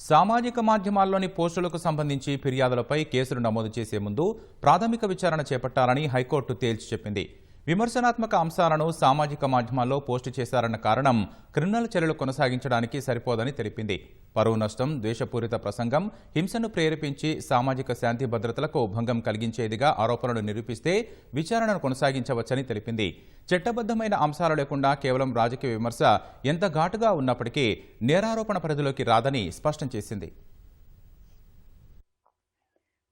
సామాజిక మాధ్యమాల్లోని పోస్టులకు సంబంధించి ఫిర్యాదులపై కేసులు నమోదు చేసే ముందు ప్రాథమిక విచారణ చేపట్టాలని హైకోర్టు తేల్చి చెప్పింది. విమర్శనాత్మక అంశాలను సామాజిక మాధ్యమాల్లో పోస్టు చేశారన్న కారణం క్రిమినల్ చర్యలు కొనసాగించడానికి సరిపోదని తెలిపింది. పరువు నష్టం, ద్వేషపూరిత ప్రసంగం, హింసను ప్రేరేపించి సామాజిక శాంతి భద్రతలకు భంగం కలిగించేదిగా ఆరోపణలు నిరూపిస్తే విచారణను కొనసాగించవచ్చని తెలిపింది. చట్టబద్దమైన అంశాలు లేకుండా కేవలం రాజకీయ విమర్శ ఎంత ఘాటుగా ఉన్నప్పటికీ నేరారోపణ పరిధిలోకి రాదని స్పష్టం చేసింది.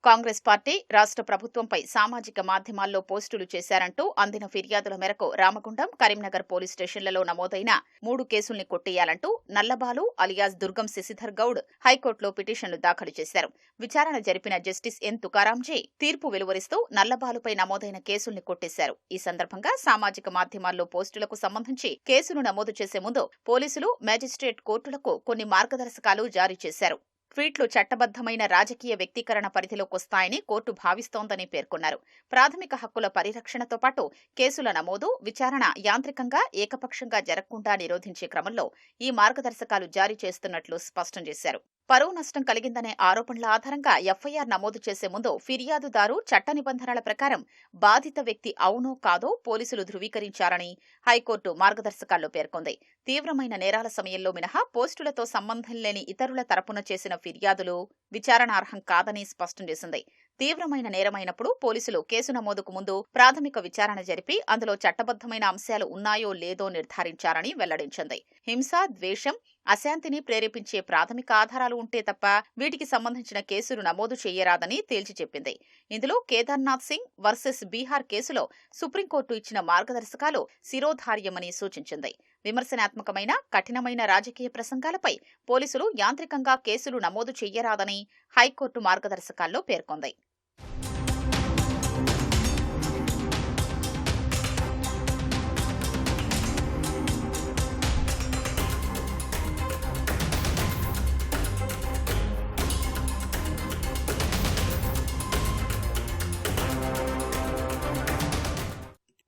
కాంగ్రెస్ పార్టీ రాష్ట్ర ప్రభుత్వంపై సామాజిక మాధ్యమాల్లో పోస్టులు చేశారంటూ అందిన ఫిర్యాదుల మేరకు రామగుండం, కరీంనగర్ పోలీస్ స్టేషన్లలో నమోదైన 3 కేసుల్ని కొట్టేయాలంటూ నల్లబాలు అలియాస్ దుర్గం శశిధర్ గౌడ్ హైకోర్టులో పిటిషన్లు దాఖలు చేశారు. విచారణ జరిపిన జస్టిస్ ఎన్ తుకారాంజీ తీర్పు వెలువరిస్తూ నల్లబాలుపై నమోదైన కేసుల్ని కొట్టేశారు. ఈ సందర్భంగా సామాజిక మాధ్యమాల్లో పోస్టులకు సంబంధించి కేసును నమోదు చేసే ముందు పోలీసులు మేజిస్ట్రేట్ కోర్టులకు కొన్ని మార్గదర్శకాలు జారీ చేశారు. ట్వీట్లు చట్టబద్దమైన రాజకీయ వ్యక్తీకరణ పరిధిలోకొస్తాయని కోర్టు భావిస్తోందని పేర్కొన్నారు. ప్రాథమిక హక్కుల పరిరక్షణతో పాటు కేసుల నమోదు, విచారణ యాంత్రికంగా, ఏకపక్షంగా జరగకుండా నిరోధించే క్రమంలో ఈ మార్గదర్శకాలు జారీ చేస్తున్నట్లు స్పష్టం చేశారు. పరువు నష్టం కలిగిందనే ఆరోపణల ఆధారంగా ఎఫ్ఐఆర్ నమోదు చేసే ముందు ఫిర్యాదుదారు చట్ట నిబంధనల ప్రకారం బాధిత వ్యక్తి అవునో కాదో పోలీసులు ధృవీకరించారని హైకోర్టు మార్గదర్శకాల్లో పేర్కొంది. తీవ్రమైన నేరాల సమయంలో మినహా పోస్టులతో సంబంధం లేని ఇతరుల తరపున చేసిన ఫిర్యాదులు విచారణార్హం కాదని స్పష్టం చేసింది. తీవ్రమైన నేరమైనప్పుడు పోలీసులు కేసు నమోదుకు ముందు ప్రాథమిక విచారణ జరిపి అందులో చట్టబద్దమైన అంశాలు ఉన్నాయో లేదో నిర్ధారించారని వెల్లడించింది. హింస, ద్వేషం, అశాంతిని ప్రేరేపించే ప్రాథమిక ఆధారాలు ఉంటే తప్ప వీటికి సంబంధించిన కేసులు నమోదు చేయరాదని తేల్చి చెప్పింది. ఇందులో కేదార్నాథ్ సింగ్ వర్సెస్ బీహార్ కేసులో సుప్రీంకోర్టు ఇచ్చిన మార్గదర్శకాలు శిరోధార్యమని సూచించింది. విమర్శనాత్మకమైన, కఠినమైన రాజకీయ ప్రసంగాలపై పోలీసులు యాంత్రికంగా కేసులు నమోదు చేయరాదని హైకోర్టు మార్గదర్శకాల్లో పేర్కొంది.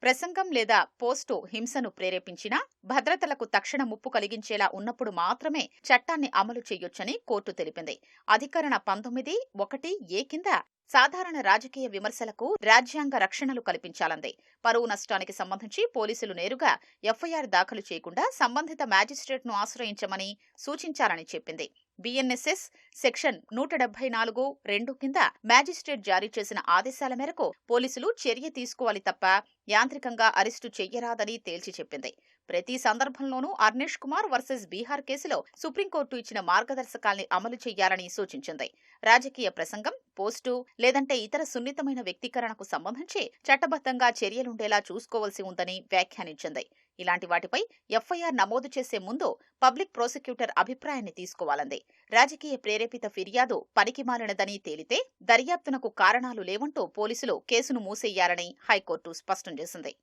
ప్రసంగం లేదా పోస్టు హింసను ప్రేరేపించినా, భద్రతలకు తక్షణ ముప్పు కలిగించేలా ఉన్నప్పుడు మాత్రమే చట్టాన్ని అమలు చేయొచ్చని కోర్టు తెలిపింది. అధికరణ 19(1)(a) కింద సాధారణ రాజకీయ విమర్శలకు రాజ్యాంగ రక్షణలు కల్పించాలంది. పరువు నష్టానికి సంబంధించి పోలీసులు నేరుగా ఎఫ్ఐఆర్ దాఖలు చేయకుండా సంబంధిత మ్యాజిస్ట్రేట్ను ఆశ్రయించమని సూచించాలని చెప్పింది. బిఎన్ఎస్ఎస్ సెక్షన్ 174(2) కింద మ్యాజిస్ట్రేట్ జారీ చేసిన ఆదేశాల మేరకు పోలీసులు చర్య తీసుకోవాలి తప్ప యాంత్రికంగా అరెస్టు చెయ్యరాదని తేల్చి చెప్పింది. ప్రతి సందర్భంలోనూ అర్నేష్ కుమార్ వర్సెస్ బీహార్ కేసులో సుప్రీంకోర్టు ఇచ్చిన మార్గదర్శకాల్ని అమలు చేయాలని సూచించింది. రాజకీయ ప్రసంగం, పోస్టు లేదంటే ఇతర సున్నితమైన వ్యక్తీకరణకు సంబంధించి చట్టబద్దంగా చర్యలుండేలా చూసుకోవాల్సి ఉందని వ్యాఖ్యానించింది. ఇలాంటి వాటిపై ఎఫ్ఐఆర్ నమోదు చేసే ముందు పబ్లిక్ ప్రాసిక్యూటర్ అభిప్రాయాన్ని తీసుకోవాలంది. రాజకీయ ప్రేరేపిత ఫిర్యాదు పనికిమాలినదని తేలితే దర్యాప్తునకు కారణాలు లేవంటూ పోలీసులు కేసును మూసేయాలని హైకోర్టు స్పష్టం చేసింది.